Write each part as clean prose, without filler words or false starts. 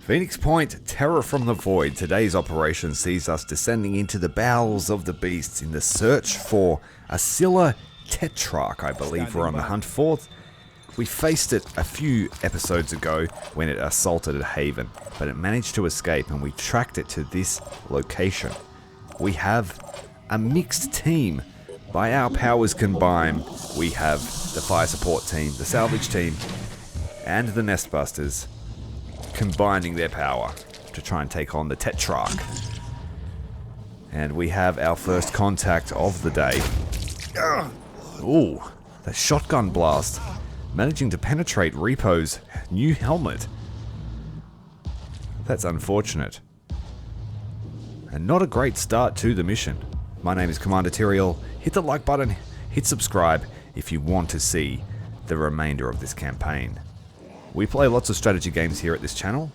Phoenix Point, Terror from the Void. Today's operation sees us descending into the bowels of the beasts in the search for a SCYLLA Tetrarch, I believe we're on the hunt for. We faced it a few episodes ago when it assaulted a haven, but it managed to escape and we tracked it to this location. We have a mixed team. By our powers combined, we have the fire support team, the salvage team, and the Nestbusters combining their power to try and take on the Tetrarch. And we have our first contact of the day. Ooh, the shotgun blast. Managing to penetrate Repo's new helmet. That's unfortunate. And not a great start to the mission. My name is Commander Tyrael. Hit the like button, hit subscribe if you want to see the remainder of this campaign. We play lots of strategy games here at this channel,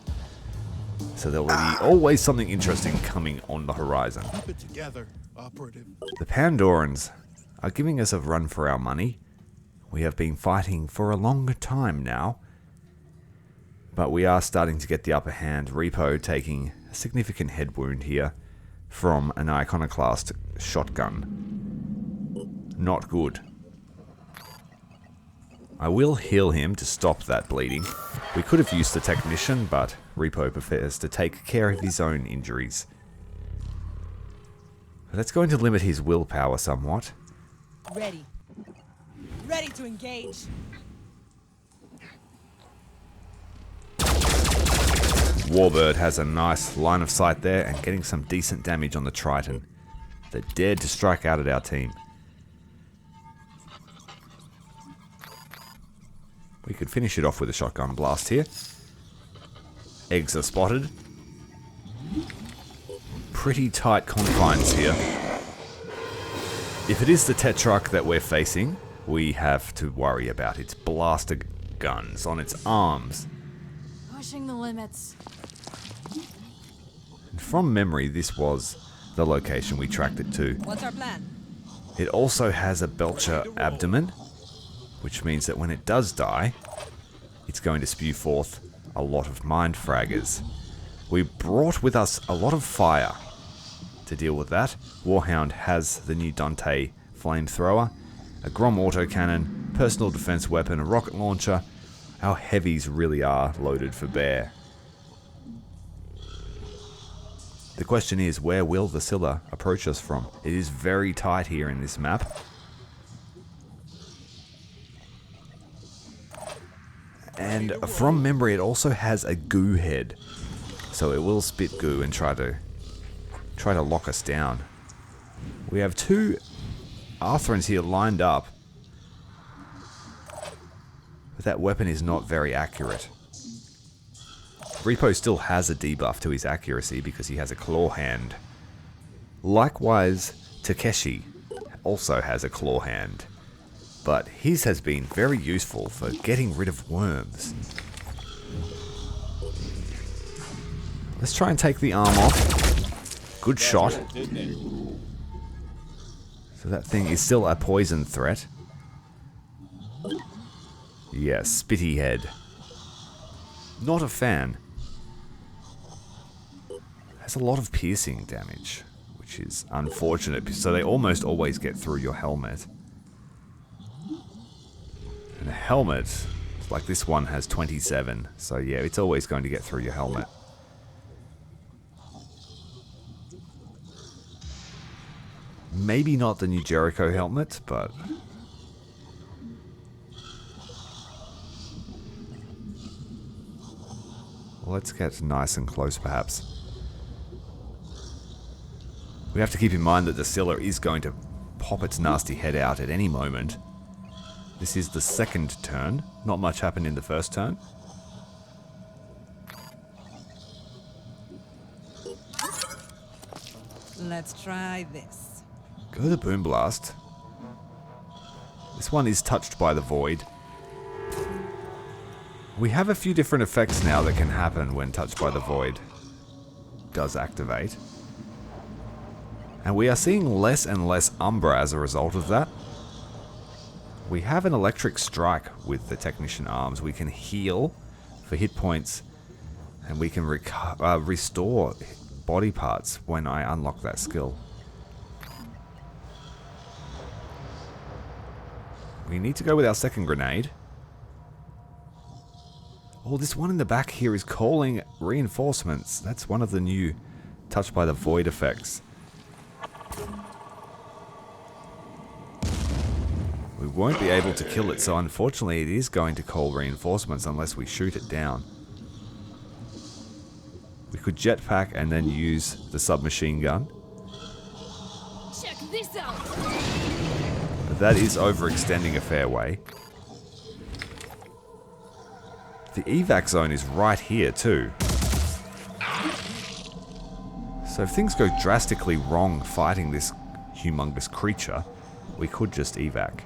so there will be always something interesting coming on the horizon. Keep it together, operative. The Pandorans are giving us a run for our money. We have been fighting for a longer time now, but we are starting to get the upper hand. Repo taking a significant head wound here from an iconoclast shotgun. Not good. I will heal him to stop that bleeding. We could have used the technician, but Repo prefers to take care of his own injuries. But that's going to limit his willpower somewhat. Ready. Ready to engage. Warbird has a nice line of sight there and getting some decent damage on the Triton that dared to strike out at our team. We could finish it off with a shotgun blast here. Eggs are spotted. Pretty tight confines here. If it is the Tetrarch that we're facing, we have to worry about its blaster guns on its arms. Pushing the limits. And from memory, this was the location we tracked it to. What's our plan? It also has a belcher abdomen, which means that when it does die, it's going to spew forth a lot of mind fraggers. We brought with us a lot of fire to deal with that. Warhound has the new Dante flamethrower, a Grom autocannon, personal defense weapon, a rocket launcher. Our heavies really are loaded for bear. The question is, where will the SCYLLA approach us from? It is very tight here in this map. And from memory, it also has a goo head, so it will spit goo and try to lock us down. We have two Arthrons here lined up, but that weapon is not very accurate. Repo still has a debuff to his accuracy because he has a claw hand. Likewise, Takeshi also has a claw hand, but his has been very useful for getting rid of worms. Let's try and take the arm off. Good shot. So that thing is still a poison threat. Yes, spitty head. Not a fan. Has a lot of piercing damage, which is unfortunate, so they almost always get through your helmet. And a helmet, like this one, has 27, so yeah, it's always going to get through your helmet. Maybe not the new Jericho helmet, but let's get nice and close perhaps. We have to keep in mind that the SCYLLA is going to pop its nasty head out at any moment. This is the second turn. Not much happened in the first turn. Let's try this. Go to Boom Blast. This one is touched by the void. We have a few different effects now that can happen when touched by the void does activate. And we are seeing less and less Umbra as a result of that. We have an electric strike with the Technician arms. We can heal for hit points And we can restore body parts when I unlock that skill. We need to go with our second grenade. Oh, this one in the back here is calling reinforcements. That's one of the new touched by the void effects. We won't be able to kill it, so unfortunately it is going to call reinforcements unless we shoot it down. We could jetpack and then use the submachine gun. Check this out. But that is overextending a fair way. The evac zone is right here too. So if things go drastically wrong fighting this humongous creature, we could just evac.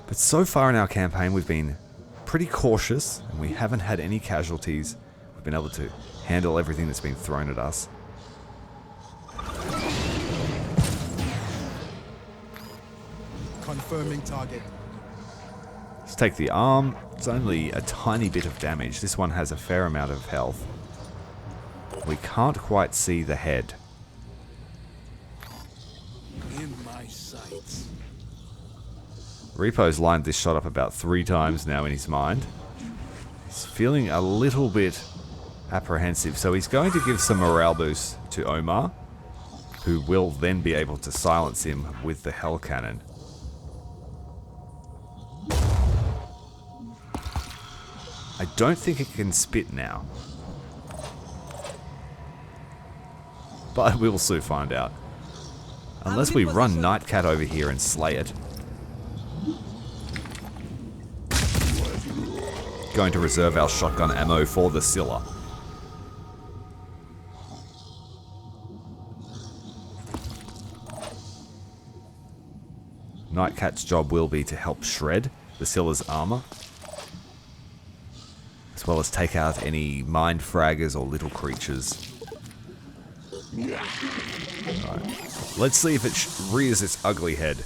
But so far in our campaign we've been pretty cautious and we haven't had any casualties. We've been able to handle everything that's been thrown at us. Confirming target. Let's take the arm. It's only a tiny bit of damage. This one has a fair amount of health. We can't quite see the head. In my sights. Repo's lined this shot up about 3 times now in his mind. He's feeling a little bit apprehensive, so he's going to give some morale boost to Omar, who will then be able to silence him with the hell cannon. I don't think it can spit now. But we will soon find out. Unless we run Nightcat over here and slay it. Going to reserve our shotgun ammo for the SCYLLA. Nightcat's job will be to help shred the SCYLLA's armor, as well as take out any mind fraggers or little creatures. Right. Let's see if it rears its ugly head.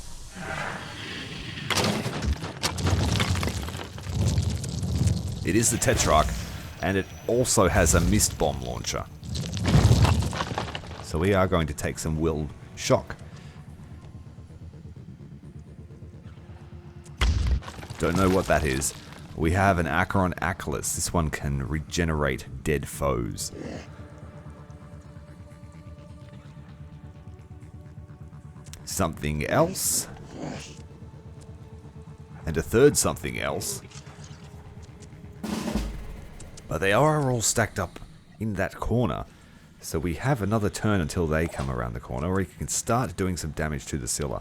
It is the Tetrarch, and it also has a mist bomb launcher. So we are going to take some willed shock. Don't know what that is. We have an Acheron Achilles. This one can regenerate dead foes. Something else. And a third something else. But they are all stacked up in that corner. So we have another turn until they come around the corner, or we can start doing some damage to the SCYLLA.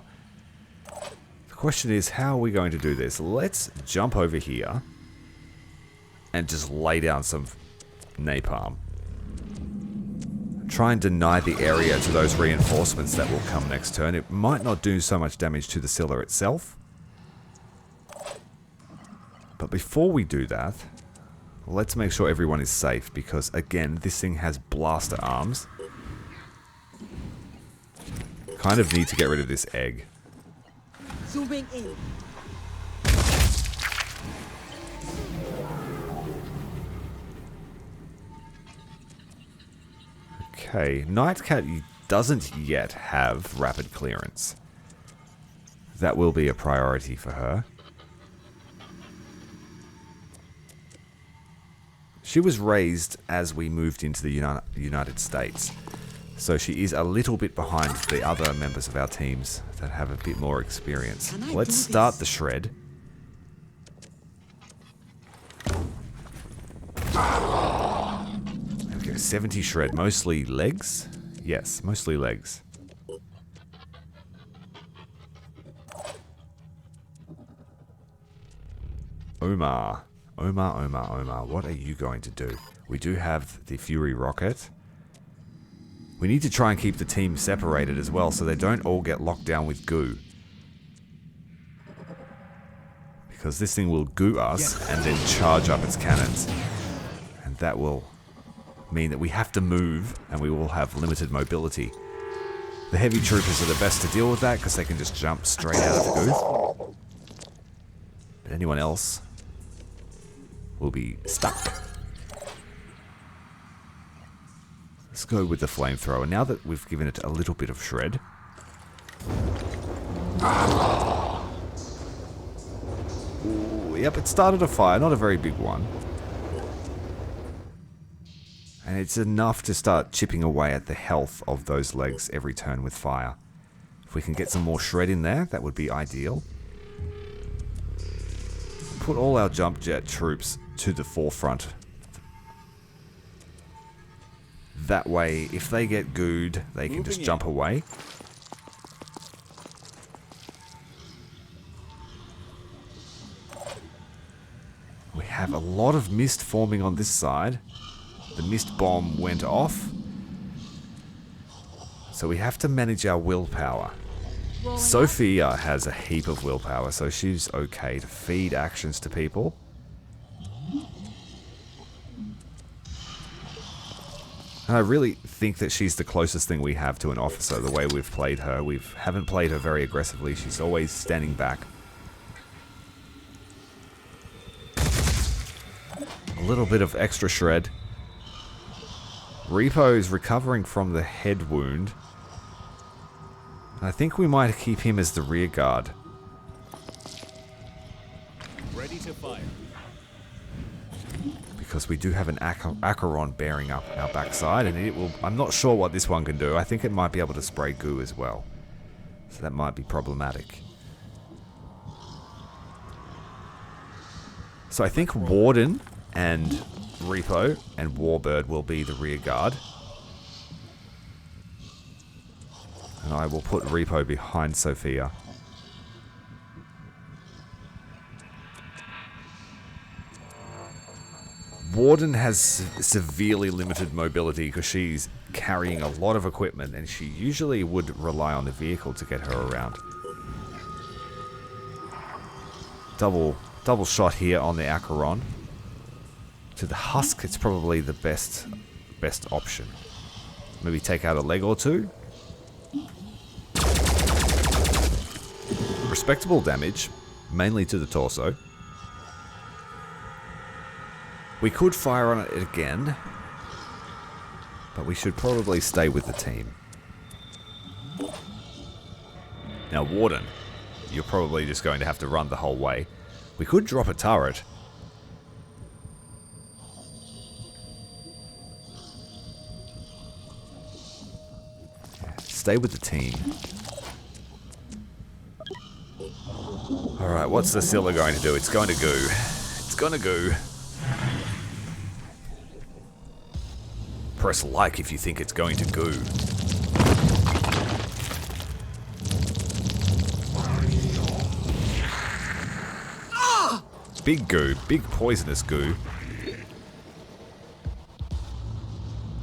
The question is, how are we going to do this? Let's jump over here and just lay down some napalm. Try and deny the area to those reinforcements that will come next turn. It might not do so much damage to the SCYLLA itself. But before we do that, let's make sure everyone is safe, because again, this thing has blaster arms. Kind of need to get rid of this egg. Zooming in. Okay, Nightcat doesn't yet have rapid clearance. That will be a priority for her. She was raised as we moved into the United States, so she is a little bit behind the other members of our teams that have a bit more experience. Let's start the shred. Okay, 70 shred, mostly legs? Yes, mostly legs. Omar, what are you going to do? We do have the Fury rocket. We need to try and keep the team separated as well, so they don't all get locked down with goo. Because this thing will goo us and then charge up its cannons. And that will mean that we have to move, and we will have limited mobility. The heavy troopers are the best to deal with that, because they can just jump straight out of the goo. But anyone else will be stuck. Let's go with the flamethrower. Now that we've given it a little bit of shred. Ooh, yep, it started a fire. Not a very big one. And it's enough to start chipping away at the health of those legs every turn with fire. If we can get some more shred in there, that would be ideal. Put all our jump jet troops to the forefront. That way, if they get gooed, they can just jump away. We have a lot of mist forming on this side. The mist bomb went off. So we have to manage our willpower. Sophia has a heap of willpower, so she's okay to feed actions to people. And I really think that she's the closest thing we have to an officer, the way we've played her. We haven't played her very aggressively. She's always standing back. A little bit of extra shred. Repo's recovering from the head wound. I think we might keep him as the rear guard. Ready to fire. Because we do have an Acheron bearing up our backside, and it will. I'm not sure what this one can do. I think it might be able to spray goo as well. So that might be problematic. So I think Warden and Repo and Warbird will be the rear guard. And I will put Repo behind Sophia. Warden has severely limited mobility because she's carrying a lot of equipment, and she usually would rely on the vehicle to get her around. Double shot here on the Acheron. To the husk, it's probably the best option. Maybe take out a leg or two. Respectable damage, mainly to the torso. We could fire on it again, but we should probably stay with the team. Now, Warden, you're probably just going to have to run the whole way. We could drop a turret. Stay with the team. Alright, what's the SCYLLA going to do? It's going to goo. It's going to goo. Press like if you think it's going to goo. Big goo. Big poisonous goo.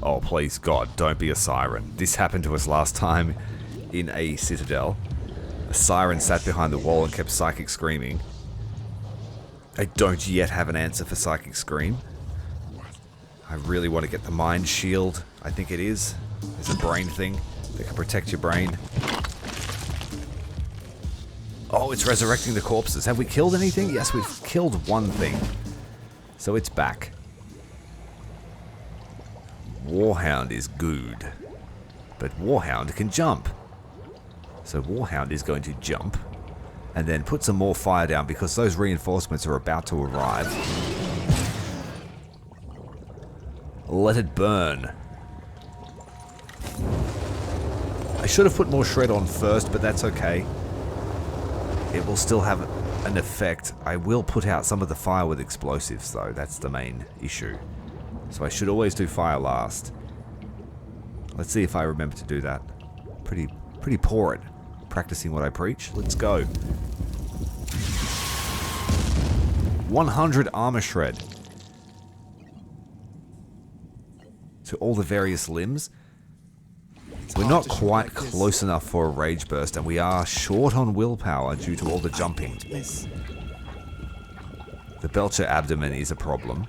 Oh, please, God, don't be a siren. This happened to us last time in a citadel. A siren sat behind the wall and kept psychic screaming. I don't yet have an answer for psychic scream. I really want to get the mind shield. I think it is. It's a brain thing that can protect your brain. Oh, it's resurrecting the corpses. Have we killed anything? Yes, we've killed one thing. So it's back. Warhound is good. But Warhound can jump. So Warhound is going to jump. And then put some more fire down because those reinforcements are about to arrive. Let it burn. I should have put more shred on first, but that's okay. It will still have an effect. I will put out some of the fire with explosives, though. That's the main issue. So I should always do fire last. Let's see if I remember to do that. Pretty poor at practicing what I preach. Let's go. 100 armor shred. To all the various limbs. We're not quite close enough for a rage burst, and we are short on willpower due to all the jumping. The Belcher abdomen is a problem.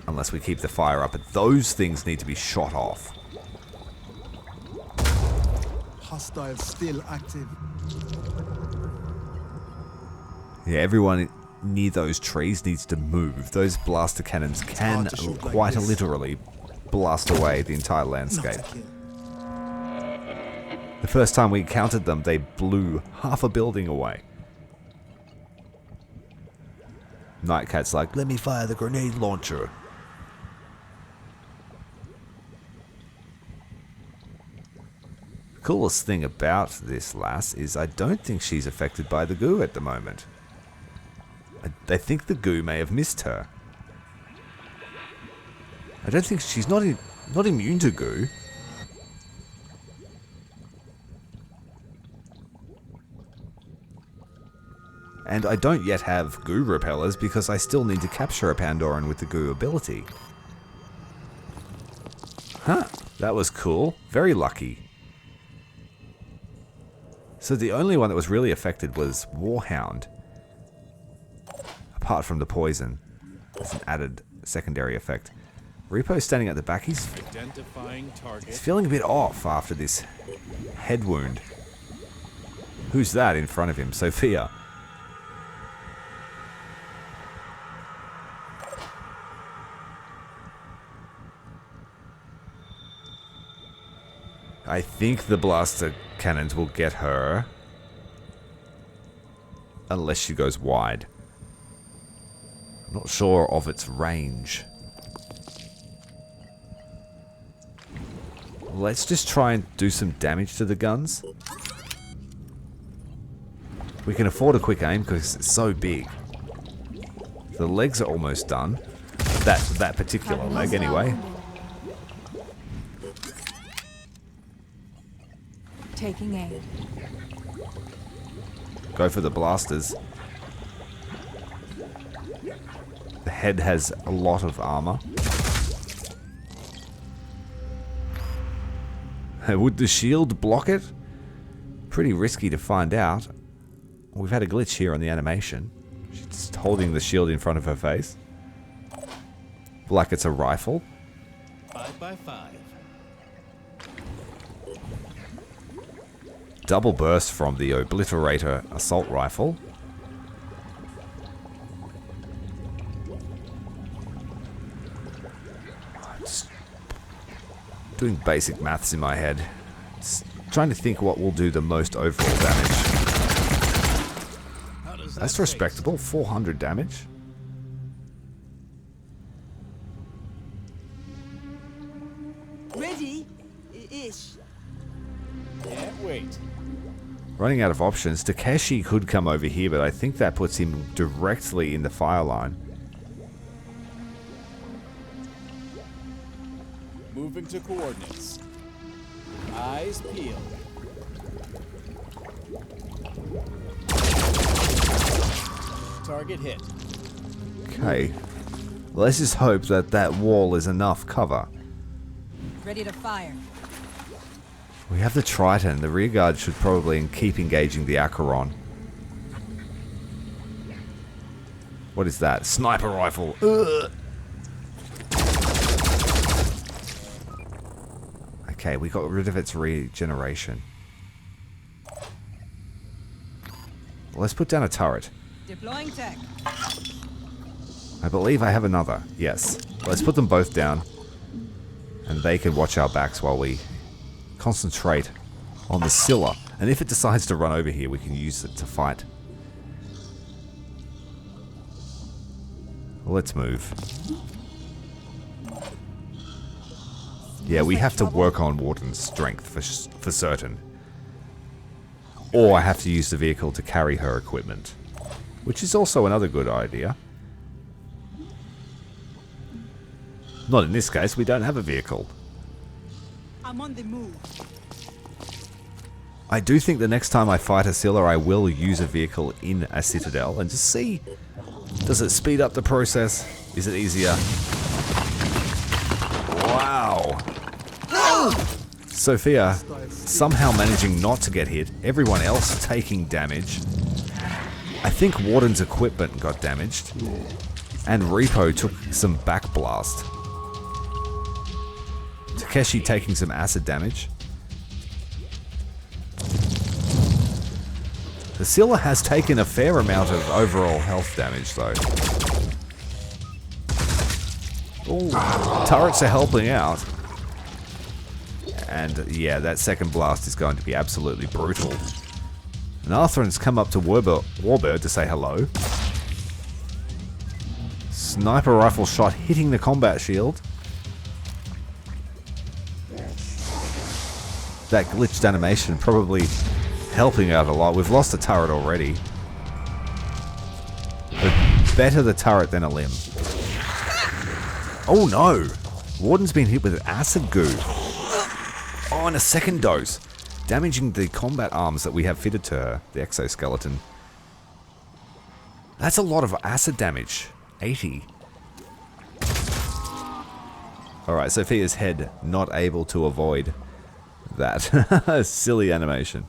Unless we keep the fire up, but those things need to be shot off. Hostile still active. Yeah, everyone near those trees needs to move. Those blaster cannons can quite literally blast away the entire landscape. The first time we encountered them, they blew half a building away. Nightcat's like, let me fire the grenade launcher. The coolest thing about this lass is I don't think she's affected by the goo at the moment. I think the goo may have missed her. I don't think she's not immune to goo. And I don't yet have goo repellers because I still need to capture a Pandoran with the goo ability. Huh, that was cool. Very lucky. So the only one that was really affected was Warhound. Apart from the poison. It's an added secondary effect. Repo's standing at the back. He's feeling a bit off after this head wound. Who's that in front of him? Sophia. I think the blaster cannons will get her. Unless she goes wide. I'm not sure of its range. Let's just try and do some damage to the guns. We can afford a quick aim because it's so big. The legs are almost done. That particular leg anyway. Taking aim. Go for the blasters. The head has a lot of armor. Would the shield block it? Pretty risky to find out. We've had a glitch here on the animation. She's just holding the shield in front of her face. Like it's a rifle. 5x5. Double burst from the Obliterator assault rifle. Just doing basic maths in my head. Just trying to think what will do the most overall damage. That's respectable. 400 damage. Ready-ish. Can't wait. Running out of options. Takeshi could come over here, but I think that puts him directly in the fire line. Moving to coordinates. Eyes peeled. Target hit. Okay. Let's just hope that that wall is enough cover. Ready to fire. We have the Triton. The rearguard should probably keep engaging the Acheron. What is that? Sniper rifle. Ugh. Okay, we got rid of its regeneration. Let's put down a turret. Deploying tech. I believe I have another. Yes. Let's put them both down. And they can watch our backs while we concentrate on the SCYLLA. And if it decides to run over here, we can use it to fight. Let's move. Yeah, we have to work on Warden's strength for certain. Or I have to use the vehicle to carry her equipment. Which is also another good idea. Not in this case, we don't have a vehicle. I'm on the move. I do think the next time I fight a SCYLLA, I will use a vehicle in a citadel and just see, does it speed up the process? Is it easier? Wow. Sophia somehow managing not to get hit, everyone else taking damage. I think Warden's equipment got damaged, and Repo took some backblast. Takeshi taking some acid damage. The SCYLLA has taken a fair amount of overall health damage, though. Ooh, turrets are helping out. And yeah, that second blast is going to be absolutely brutal. And Arthur's come up to Warbird to say hello. Sniper rifle shot hitting the combat shield. That glitched animation probably helping out a lot. We've lost a turret already. But better the turret than a limb. Oh no! Warden's been hit with acid goo. Oh, and a second dose. Damaging the combat arms that we have fitted to her. The exoskeleton. That's a lot of acid damage. 80. Alright, Sophia's head not able to avoid that. Silly animation.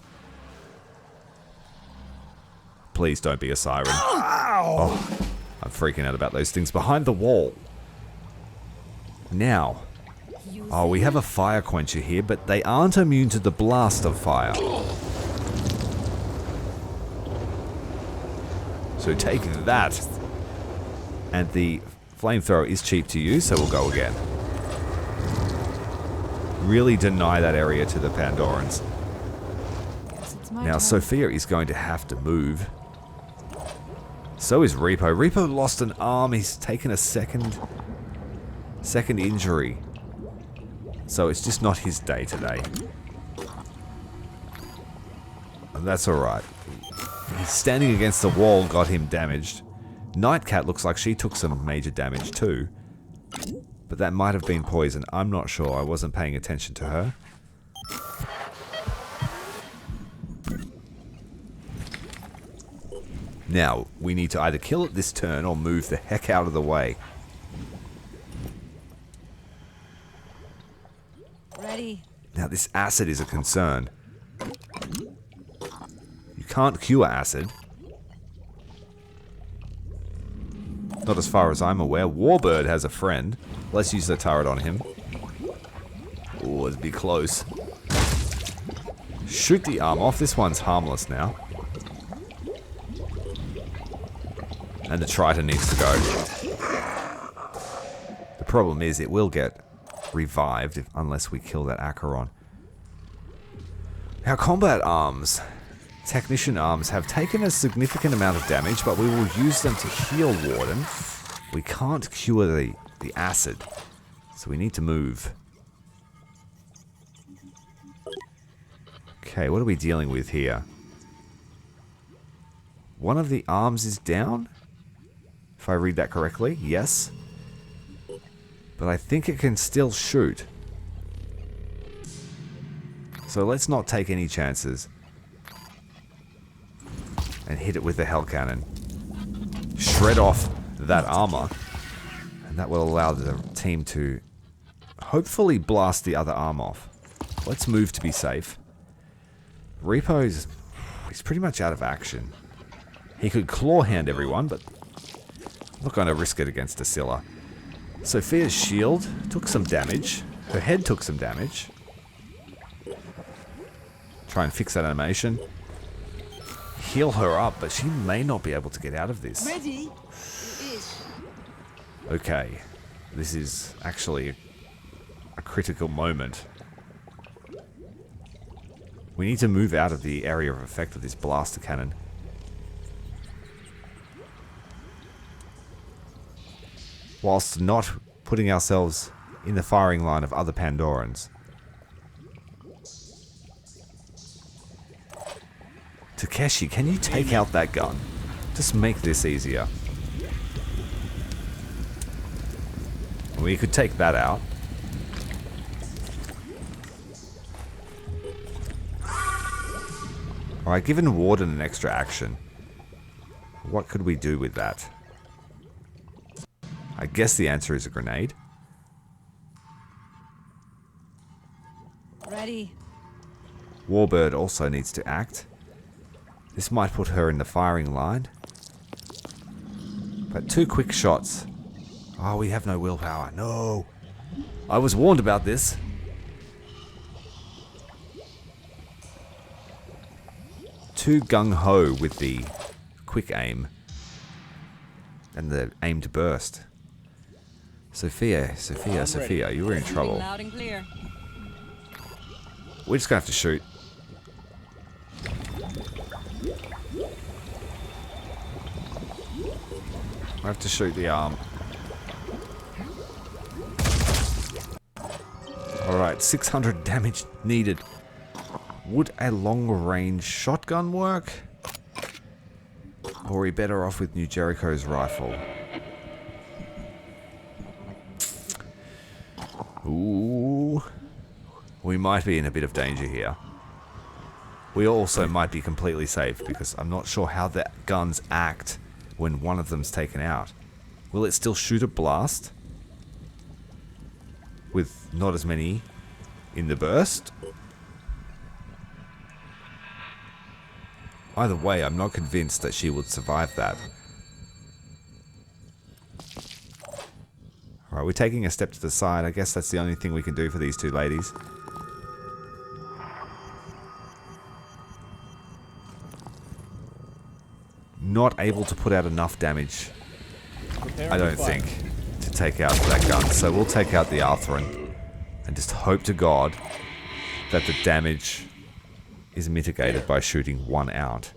Please don't be a siren. Oh, I'm freaking out about those things behind the wall. Now. Oh, we have a fire quencher here, but they aren't immune to the blast of fire. So take that. And the flamethrower is cheap to use, so we'll go again. Really deny that area to the Pandorans. Now Sophia is going to have to move. So is Repo. Repo lost an arm. He's taken a second injury. So it's just not his day today. And that's alright. He's standing against the wall, got him damaged. Nightcat looks like she took some major damage too. But that might have been poison. I'm not sure. I wasn't paying attention to her. Now, we need to either kill it this turn or move the heck out of the way. Ready. Now, this acid is a concern. You can't cure acid. Not as far as I'm aware. Warbird has a friend. Let's use the turret on him. Oh, it'd be close. Shoot the arm off. This one's harmless now. And the Triton needs to go. The problem is it will get revived unless we kill that Acheron. Our combat arms, technician arms, have taken a significant amount of damage, but we will use them to heal Warden. We can't cure the acid, so we need to move. Okay, what are we dealing with here? One of the arms is down? If I read that correctly, yes. But I think it can still shoot. So let's not take any chances. And hit it with the Hell Cannon. Shred off that armor. And that will allow the team to hopefully blast the other arm off. Let's move to be safe. Repo's... he's pretty much out of action. He could claw hand everyone, but... I'm not going to risk it against SCYLLA. Sophia's shield took some damage. Her head took some damage. Try and fix that animation. Heal her up, but she may not be able to get out of this. Ready. It is. Okay. This is actually a critical moment. We need to move out of the area of effect of this blaster cannon. Whilst not putting ourselves in the firing line of other Pandorans. Takeshi, can you take out that gun? Just make this easier. We could take that out. Alright, given Warden an extra action, what could we do with that? I guess the answer is a grenade. Ready. Warbird also needs to act. This might put her in the firing line. But 2 quick shots. Oh, we have no willpower. No. I was warned about this. too gung-ho with the quick aim and the aimed burst. Sophia, you were in trouble. Loud and clear. We're just gonna have to shoot. I have to shoot the arm. Alright, 600 damage needed. Would a long-range shotgun work? Or are we better off with New Jericho's rifle? Ooh. We might be in a bit of danger here. We also might be completely safe because I'm not sure how the guns act when one of them's taken out. Will it still shoot a blast? With not as many in the burst? Either way, I'm not convinced that she would survive that. Alright, we're taking a step to the side. I guess that's the only thing we can do for these two ladies. Not able to put out enough damage, I don't think, to take out that gun. So we'll take out the Arthurian and just hope to God that the damage is mitigated by shooting one out.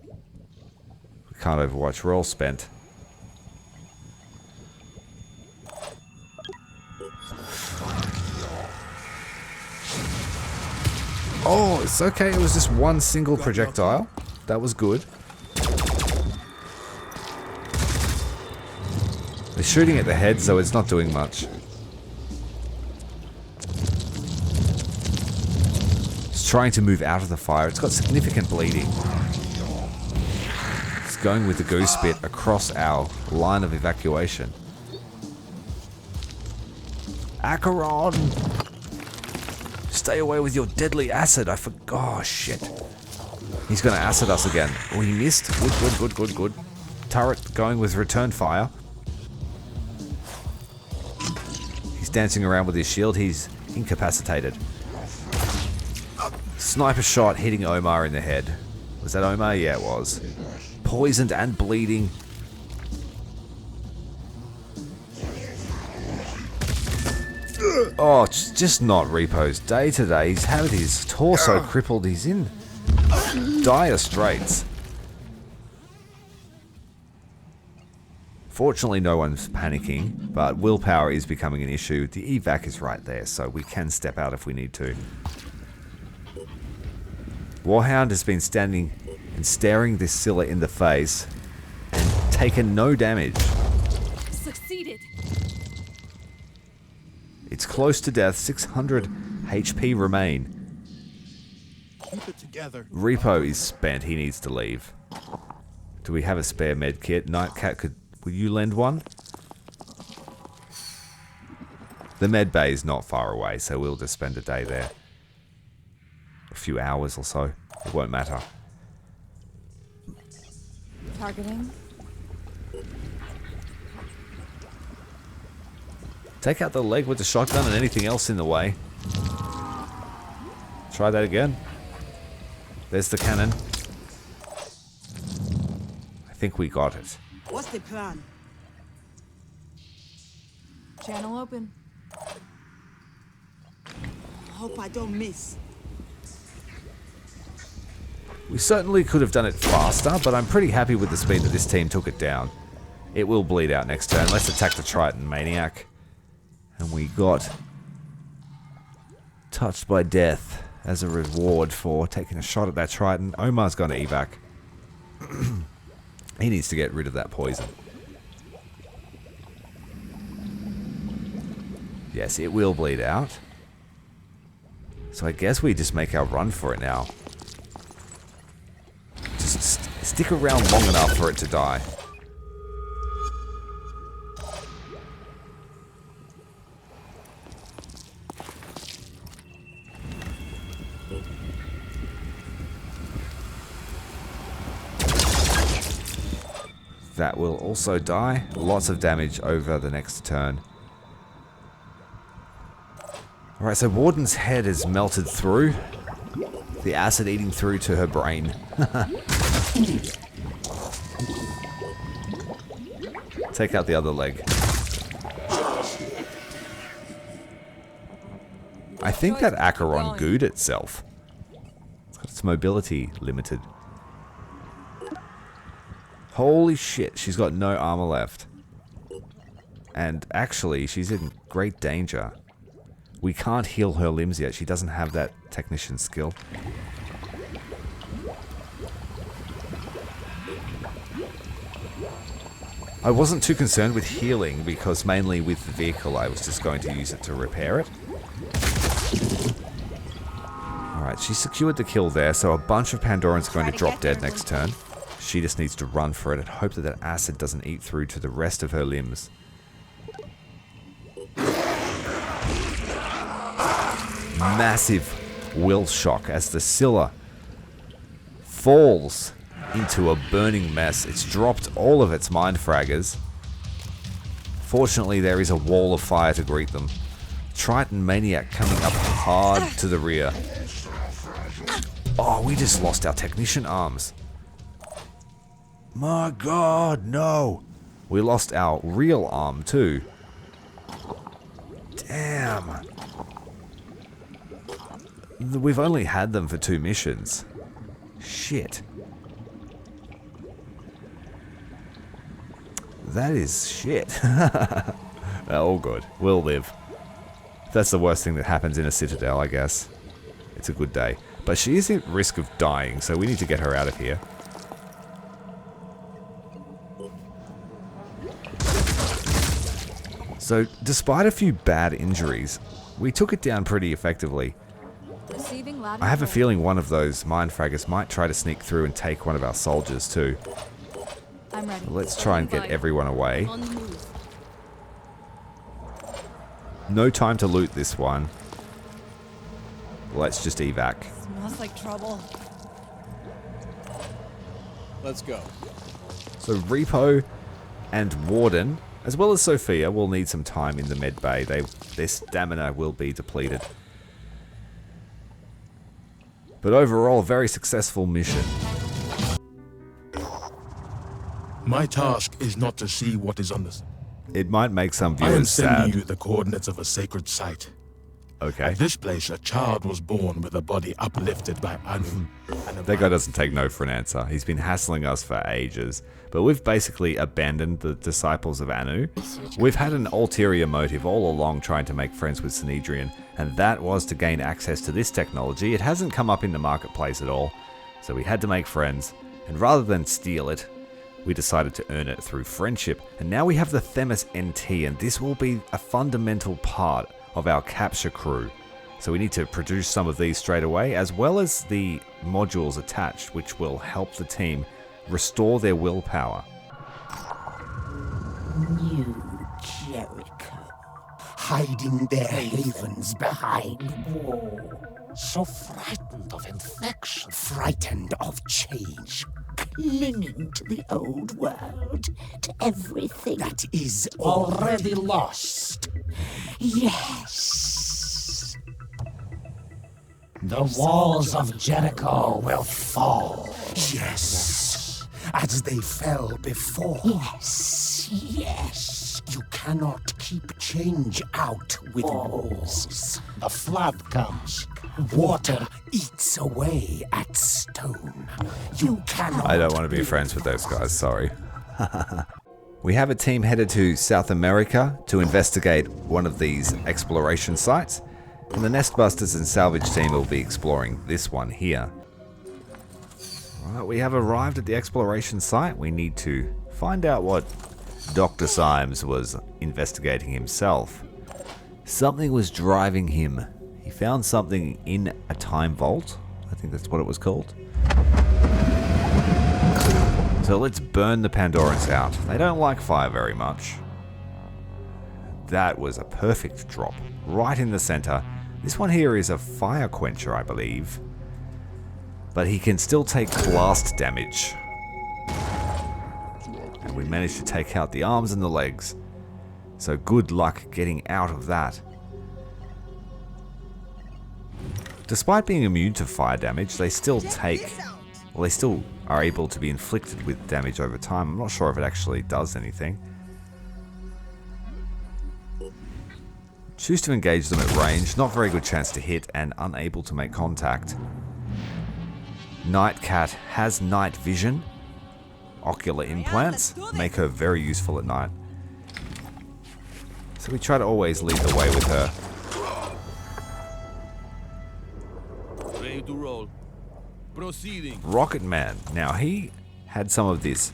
We can't overwatch. We're all spent. Oh, it's okay. It was just one single projectile. That was good. They're shooting at the head, so it's not doing much. It's trying to move out of the fire. It's got significant bleeding. It's going with the goose spit across our line of evacuation. Acheron! Stay away with your deadly acid. I forgot. Oh, shit. He's going to acid us again. Oh, he missed. Good. Turret going with return fire. He's dancing around with his shield. He's incapacitated. Sniper shot hitting Omar in the head. Was that Omar? Yeah, it was. Poisoned and bleeding. Oh, it's just not Repo's day today. He's had his torso crippled. He's in dire straits. Fortunately, no one's panicking, but willpower is becoming an issue. The evac is right there, so we can step out if we need to. Warhound has been standing and staring this SCYLLA in the face and taken no damage. Succeeded. It's close to death. 600 HP remain. Keep it together. Repo is spent. He needs to leave. Do we have a spare med kit? Nightcat could... Will you lend one? The med bay is not far away, so we'll just spend a day there. A few hours or so. It won't matter. Targeting. Take out the leg with the shotgun and anything else in the way. Try that again. There's the cannon. I think we got it. What's the plan? Channel open. I hope I don't miss. We certainly could have done it faster, but I'm pretty happy with the speed that this team took it down. It will bleed out next turn. Let's attack the Triton Maniac. And we got touched by death as a reward for taking a shot at that Triton. Omar's gone to evac. He needs to get rid of that poison. Yes, it will bleed out. So I guess we just make our run for it now. Just stick around long enough for it to die. That will also die. Lots of damage over the next turn. Alright, so Warden's head is melted through. The acid eating through to her brain. Take out the other leg. I think that Acheron gooed itself. It's got its mobility limited. Holy shit, she's got no armor left. And actually, she's in great danger. We can't heal her limbs yet. She doesn't have that technician skill. I wasn't too concerned with healing because mainly with the vehicle I was just going to use it to repair it. Alright, she secured the kill there, so a bunch of Pandorans are going to drop dead next turn. She just needs to run for it and hope that that acid doesn't eat through to the rest of her limbs. Massive will shock as the SCYLLA falls into a burning mess. It's dropped all of its mind fraggers. Fortunately, there is a wall of fire to greet them. Triton Maniac coming up hard to the rear. Oh, we just lost our technician arms. My god, no. We lost our real arm too. Damn. We've only had them for 2 missions. Shit. That is shit. All good. We'll live. That's the worst thing that happens in a citadel, I guess. It's a good day. But she is at risk of dying, so we need to get her out of here. So, despite a few bad injuries, we took it down pretty effectively. I have a feeling one of those mind fraggers might try to sneak through and take one of our soldiers too. I'm ready. Let's try and get everyone away. No time to loot this one. Let's just evac. Smells like trouble. Let's go. So Repo and Warden, as well as Sophia, will need some time in the med bay. Their stamina will be depleted. But overall, a very successful mission. My task is not to see what is on the... It might make some I am viewers sending sad. you the coordinates of a sacred site. Okay. At this place, a child was born with a body uplifted by Anu. That guy doesn't take no for an answer. He's been hassling us for ages. But we've basically abandoned the disciples of Anu. We've had an ulterior motive all along trying to make friends with Cmdr, and that was to gain access to this technology. It hasn't come up in the marketplace at all, so we had to make friends. And rather than steal it, we decided to earn it through friendship. And now we have the Themis NT, and this will be a fundamental part of our capture crew. So we need to produce some of these straight away, as well as the modules attached, which will help the team restore their willpower. New Jericho, hiding their havens behind walls. So frightened of infection, frightened of change, clinging to the old world, to everything that is already lost. Yes. The walls of Jericho will fall. Yes. As they fell before. Yes. Yes. You cannot keep change out with walls. The flood comes. Water eats away at stone. You cannot. I don't want to be friends with those guys, sorry. We have a team headed to South America to investigate one of these exploration sites, and the Nestbusters and Salvage team will be exploring this one here. Right, we have arrived at the exploration site. We need to find out what Dr. Symes was investigating himself. Something was driving him. He found something in a time vault. I think that's what it was called. So let's burn the Pandorans out. They don't like fire very much. That was a perfect drop, right in the center. This one here is a fire quencher, I believe. But he can still take blast damage. And we managed to take out the arms and the legs. So good luck getting out of that. Despite being immune to fire damage, they still take... Well, they still are able to be inflicted with damage over time. I'm not sure if it actually does anything. Choose to engage them at range. Not very good chance to hit and unable to make contact. Night Cat has night vision. Ocular implants make her very useful at night. So we try to always lead the way with her. Ready to roll. Proceeding. Rocket Man. Now he had some of this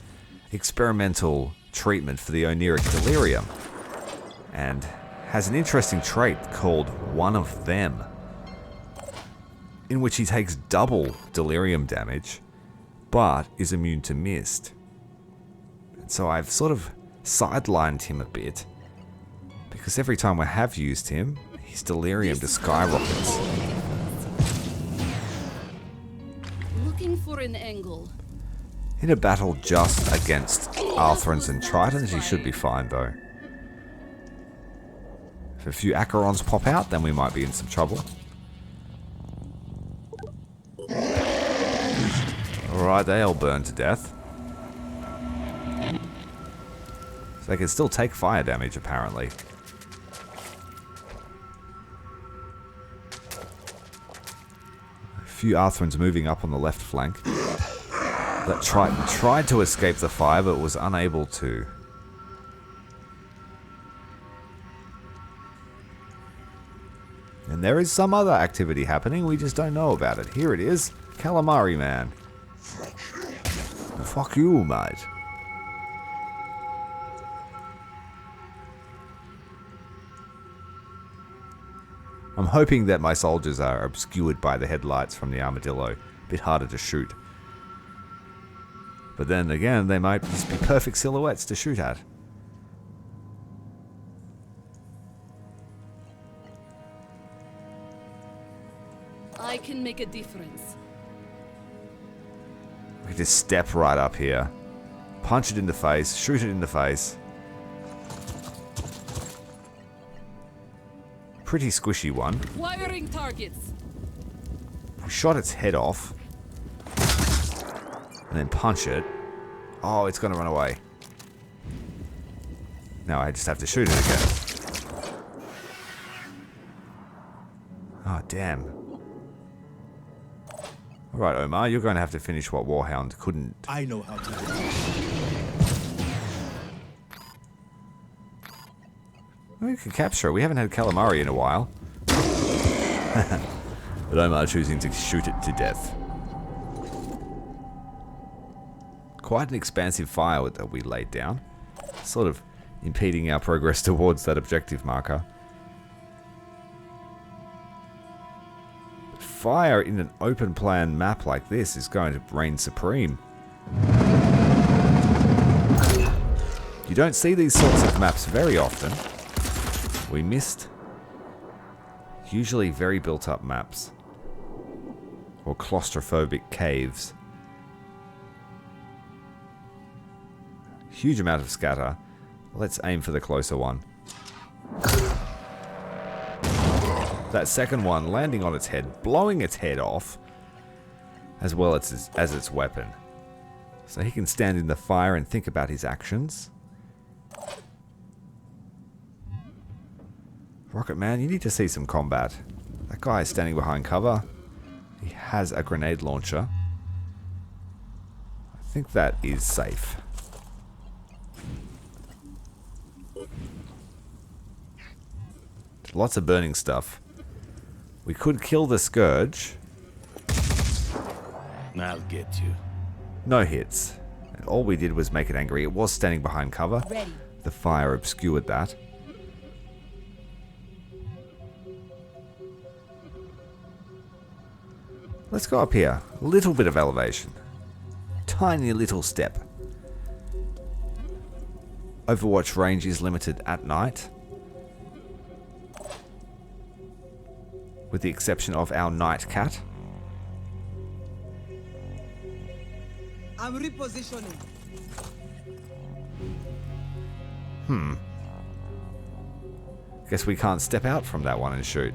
experimental treatment for the oniric delirium. And has an interesting trait called One of Them, in which he takes double delirium damage, but is immune to mist. And so I've sort of sidelined him a bit, because every time I have used him, his delirium just skyrockets. Looking for an angle. In a battle just against Arthrons and Tritons, he should be fine though. If a few Acherons pop out, then we might be in some trouble. Alright, they all burn to death. So they can still take fire damage, apparently. A few Arthrons moving up on the left flank. That Triton tried to escape the fire, but was unable to. And there is some other activity happening, we just don't know about it. Here it is, Calamari Man. Fuck you, mate. I'm hoping that my soldiers are obscured by the headlights from the armadillo. A bit harder to shoot. But then again, they might just be perfect silhouettes to shoot at. I can make a difference. We can just step right up here. Punch it in the face, shoot it in the face. Pretty squishy one. Wiring targets. We shot its head off. And then punch it. Oh, it's gonna run away. Now I just have to shoot it again. Oh, damn. Alright, Omar, you're going to have to finish what Warhound couldn't. I know how to do it. We could capture it. We haven't had calamari in a while. But Omar choosing to shoot it to death. Quite an expansive fire that we laid down. Sort of impeding our progress towards that objective marker. Fire in an open plan map like this is going to reign supreme. You don't see these sorts of maps very often. We missed usually very built up maps or claustrophobic caves. Huge amount of scatter. Let's aim for the closer one. That second one landing on its head, blowing its head off, as well as its weapon. So he can stand in the fire and think about his actions. Rocket Man, you need to see some combat. That guy is standing behind cover. He has a grenade launcher. I think that is safe. Lots of burning stuff. We could kill the Scourge. I'll get you. No hits. And all we did was make it angry. It was standing behind cover. Ready. The fire obscured that. Let's go up here. A little bit of elevation. Tiny little step. Overwatch range is limited at night. With the exception of our Night Cat. I'm repositioning. Guess we can't step out from that one and shoot.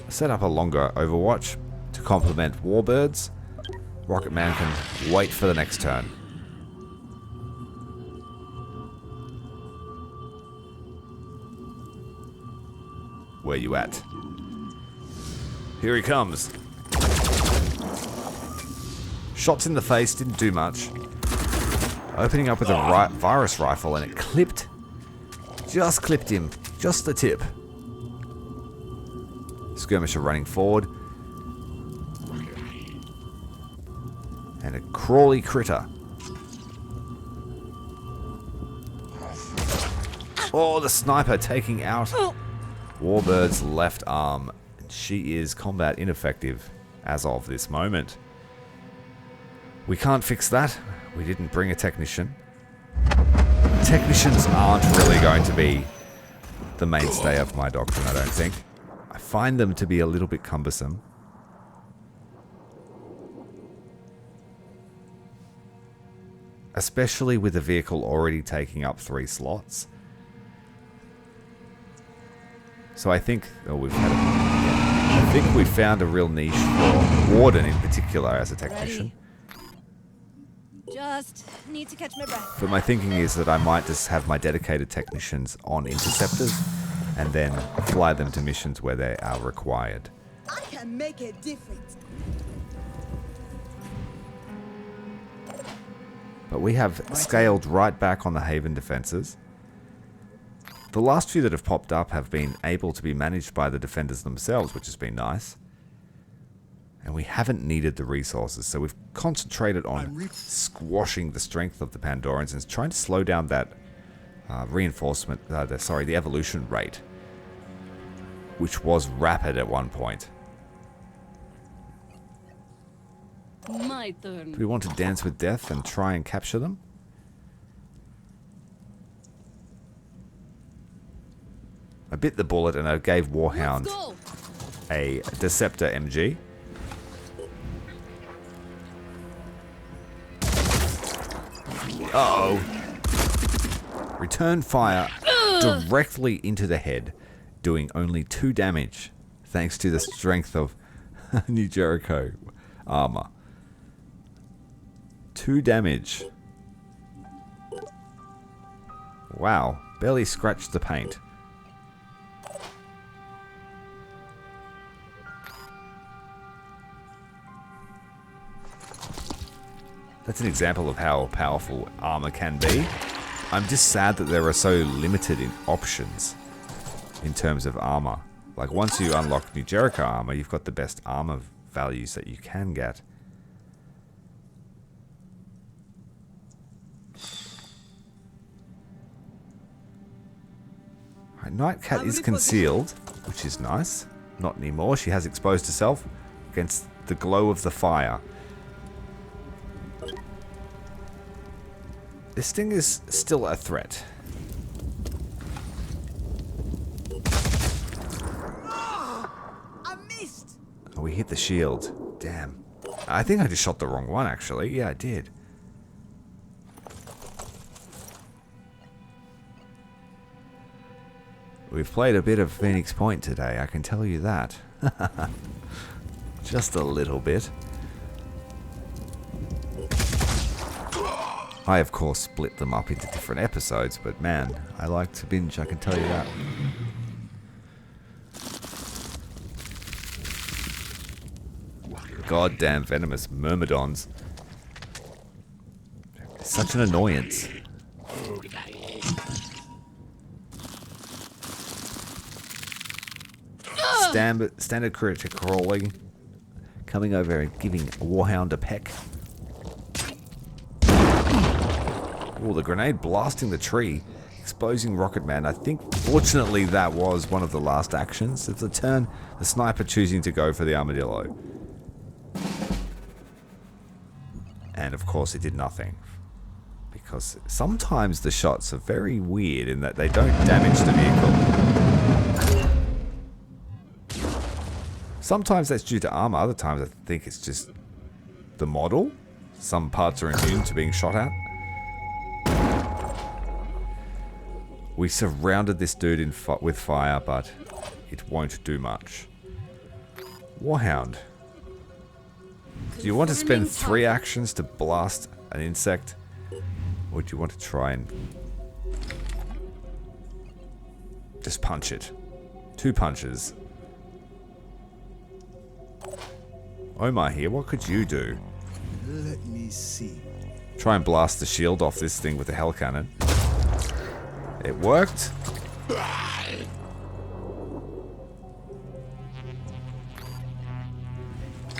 set up a longer overwatch to complement warbirds. Rocket Man can wait for the next turn. Where you at? Here he comes. Shots in the face didn't do much. Opening up with a virus rifle, and it clipped. Just clipped him. Just the tip. Skirmisher running forward. And a crawly critter. Oh, the sniper taking out Warbird's left arm. She is combat ineffective as of this moment. We can't fix that. We didn't bring a technician. Technicians aren't really going to be the mainstay of my doctrine, I don't think. I find them to be a little bit cumbersome. Especially with the vehicle already taking up 3 slots. So I think I think we found a real niche for Warden in particular as a technician. Just need to catch my breath. But my thinking is that I might just have my dedicated technicians on interceptors and then fly them to missions where they are required. I can make a difference. But we have scaled right back on the Haven defenses. The last few that have popped up have been able to be managed by the defenders themselves, which has been nice. And we haven't needed the resources, so we've concentrated on squashing the strength of the Pandorans and trying to slow down that reinforcement, the evolution rate, which was rapid at one point. My turn. Do we want to dance with death and try and capture them? I bit the bullet and I gave Warhound a Deceptor MG. Uh-oh. Return fire directly into the head, doing only 2 damage, thanks to the strength of New Jericho armor. 2 damage. Wow, barely scratched the paint. That's an example of how powerful armor can be. I'm just sad that there are so limited in options in terms of armor. Like once you unlock New Jericho armor, you've got the best armor values that you can get. Right, Nightcat is concealed, which is nice. Not anymore. She has exposed herself against the glow of the fire. This thing is still a threat. I missed. Oh, we hit the shield. Damn. I think I just shot the wrong one, actually. Yeah, I did. We've played a bit of Phoenix Point today, I can tell you that. Just a little bit. I, of course, split them up into different episodes, but man, I like to binge, I can tell you that. Goddamn venomous myrmidons. Such an annoyance. Standard critter crawling. Coming over and giving a Warhound a peck. Oh, the grenade blasting the tree, exposing Rocket Man. I think, fortunately, that was one of the last actions of the turn. The sniper choosing to go for the armadillo. And, of course, it did nothing. Because sometimes the shots are very weird in that they don't damage the vehicle. Sometimes that's due to armor. Other times I think it's just the model. Some parts are immune to being shot at. We surrounded this dude with fire, but it won't do much. Warhound. Do you want to spend 3 actions to blast an insect? Or do you want to try and just punch it? 2 punches. Omar here, what could you do? Let me see. Try and blast the shield off this thing with the hell cannon. It worked.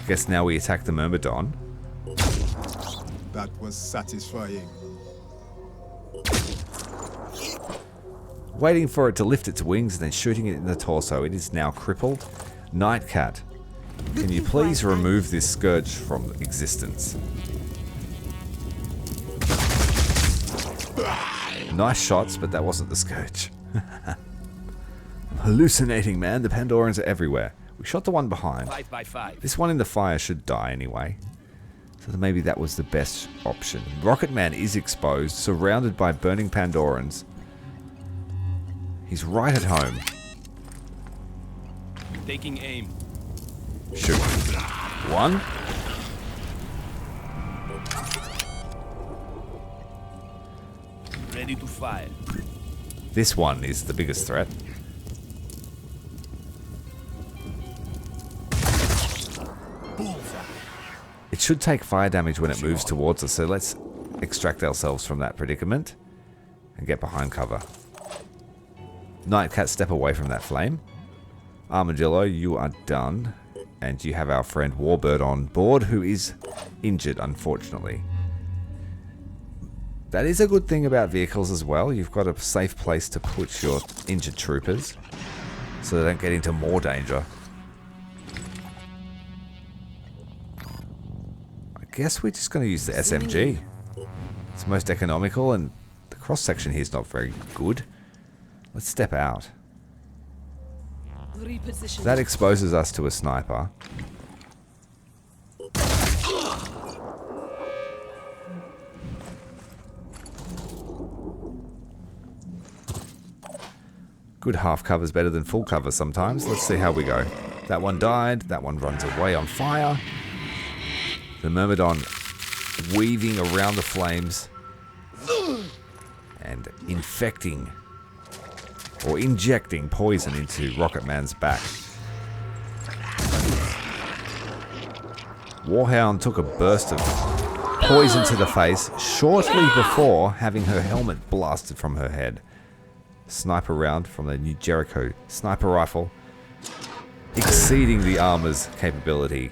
Guess now we attack the Myrmidon. That was satisfying. Waiting for it to lift its wings and then shooting it in the torso. It is now crippled. Nightcat, can you please remove this scourge from existence? Nice shots, but that wasn't the scourge. I'm hallucinating, man. The Pandorans are everywhere. We shot the one behind. 5 by 5. This one in the fire should die anyway. So maybe that was the best option. Rocket Man is exposed, surrounded by burning Pandorans. He's right at home. Taking aim. Shoot. 1. Ready to fire. This one is the biggest threat. It should take fire damage when it moves towards us, so let's extract ourselves from that predicament and get behind cover. Nightcat, step away from that flame. Armadillo, you are done. And you have our friend Warbird on board, who is injured, unfortunately. That is a good thing about vehicles as well. You've got a safe place to put your injured troopers, so they don't get into more danger. I guess we're just going to use the SMG. It's most economical, and the cross-section here is not very good. Let's step out. Reposition. That exposes us to a sniper. Good half cover is better than full cover sometimes. Let's see how we go. That one died. That one runs away on fire. The Myrmidon weaving around the flames and infecting or injecting poison into Rocket Man's back. Warhound took a burst of poison to the face shortly before having her helmet blasted from her head. Sniper round from the new Jericho sniper rifle, exceeding the armor's capability.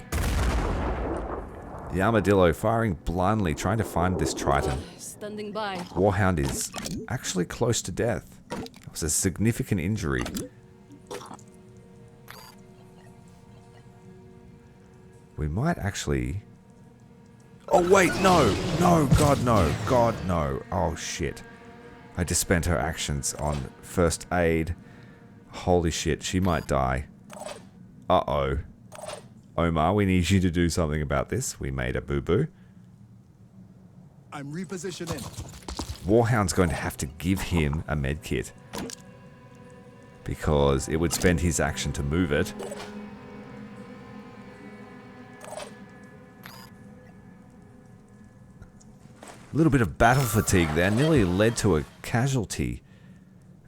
The Armadillo firing blindly, trying to find this Triton. Standing by. Warhound is actually close to death. It was a significant injury. We might actually... Oh wait, no! No, God no! God no! Oh shit. I just spent her actions on first aid. Holy shit, she might die. Uh-oh. Omar, we need you to do something about this. We made a boo-boo. I'm repositioning. Warhound's going to have to give him a medkit, because it would spend his action to move it. A little bit of battle fatigue there nearly led to a casualty.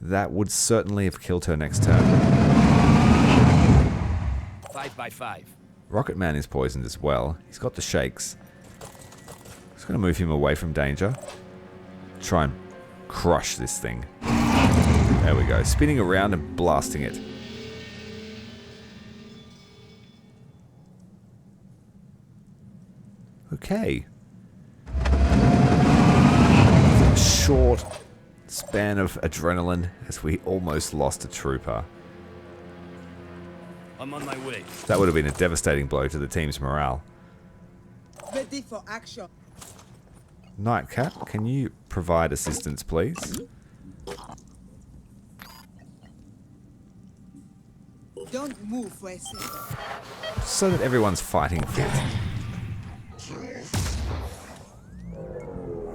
That would certainly have killed her next turn. 5 by 5. Rocket Man is poisoned as well. He's got the shakes. Just going to move him away from danger. Try and crush this thing. There we go. Spinning around and blasting it. Okay. Short span of adrenaline as we almost lost a trooper. I'm on my way. That would have been a devastating blow to the team's morale. Ready for action. Nightcat, can you provide assistance, please? Don't move for a second. So that everyone's fighting fit.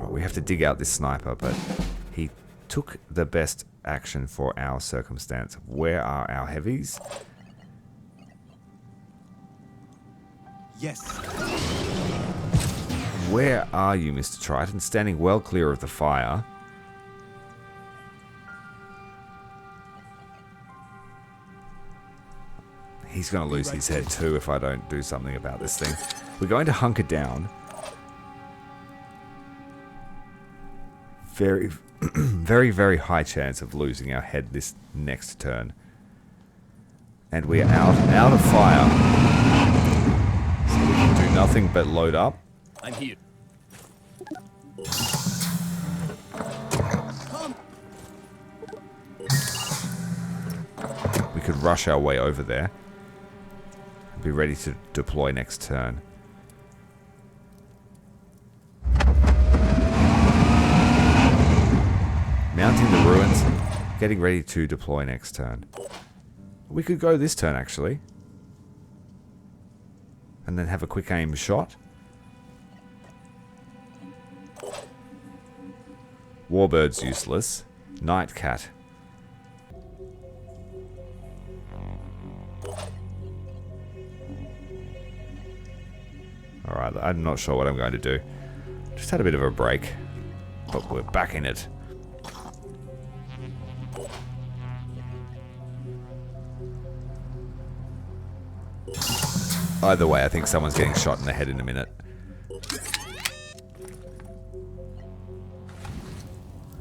We have to dig out this sniper, but he took the best action for our circumstance. Where are our heavies? Yes. Where are you, Mr. Triton? Standing well clear of the fire. He's going to lose his head too if I don't do something about this thing. We're going to hunker down. Very, very, very high chance of losing our head this next turn. And we're out of fire. So we can do nothing but load up. I'm here. We could rush our way over there. Be ready to deploy next turn. Mounting the ruins, getting ready to deploy next turn. We could go this turn actually. And then have a quick aim shot. Warbird's useless. Nightcat. Alright, I'm not sure what I'm going to do. Just had a bit of a break. But we're back in it. Either way, I think someone's getting shot in the head in a minute.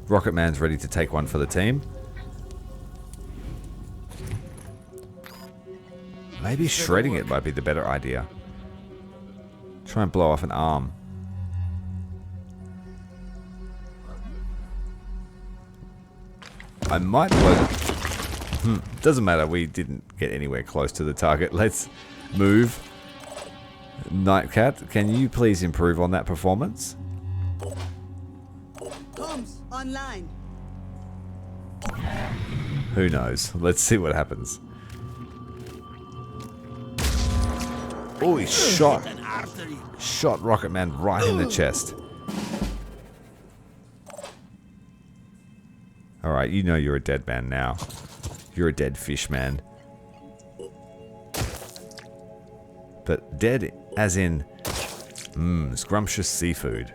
Rocket Man's ready to take one for the team. Maybe shredding it might be the better idea. Try and blow off an arm. I might blow... Doesn't matter, we didn't get anywhere close to the target. Let's move. Nightcat, can you please improve on that performance? Comms online. Who knows? Let's see what happens. Oh, he shot Rocket Man right in the chest. Alright, you know you're a dead man now. You're a dead fish man. But dead as in scrumptious seafood.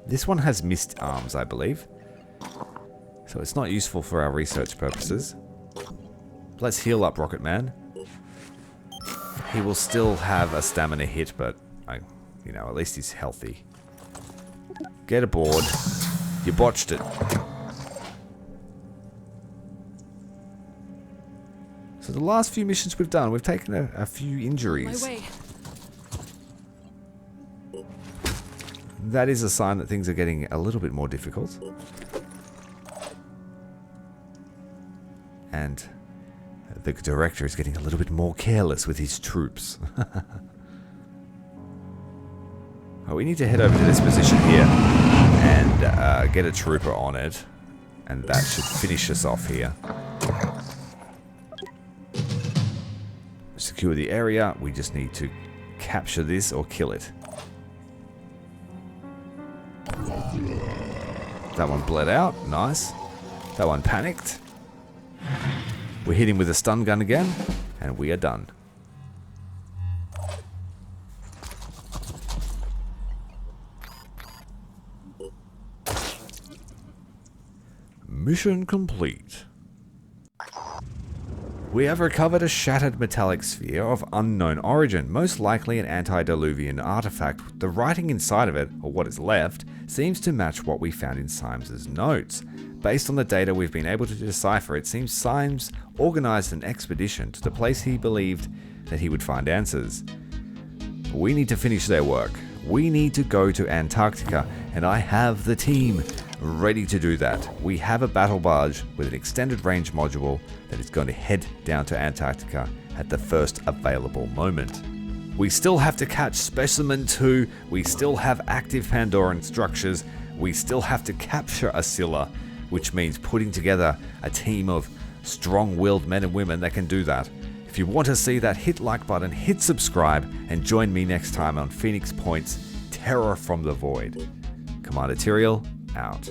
This one has missed arms, I believe. So it's not useful for our research purposes. Let's heal up Rocket Man. He will still have a stamina hit, but you know, at least he's healthy. Get aboard. You botched it. So the last few missions we've done, we've taken a few injuries. My way. That is a sign that things are getting a little bit more difficult. And the director is getting a little bit more careless with his troops. Oh, we need to head over to this position here and get a trooper on it. And that should finish us off here. Secure the area. We just need to capture this or kill it. That one bled out. Nice. That one panicked. We hit him with a stun gun again, and we are done. Mission complete. We have recovered a shattered metallic sphere of unknown origin, most likely an antediluvian artifact. The writing inside of it, or what is left, seems to match what we found in Symes's notes. Based on the data we've been able to decipher, it seems Symes organized an expedition to the place he believed that he would find answers. We need to finish their work. We need to go to Antarctica, and I have the team ready to do that. We have a battle barge with an extended range module that is going to head down to Antarctica at the first available moment. We still have to catch Specimen 2, we still have active Pandoran structures, we still have to capture SCYLLA, which means putting together a team of strong-willed men and women that can do that. If you want to see that, hit like button, hit subscribe, and join me next time on Phoenix Point's Terror from the Void. Commander Tyrael, out.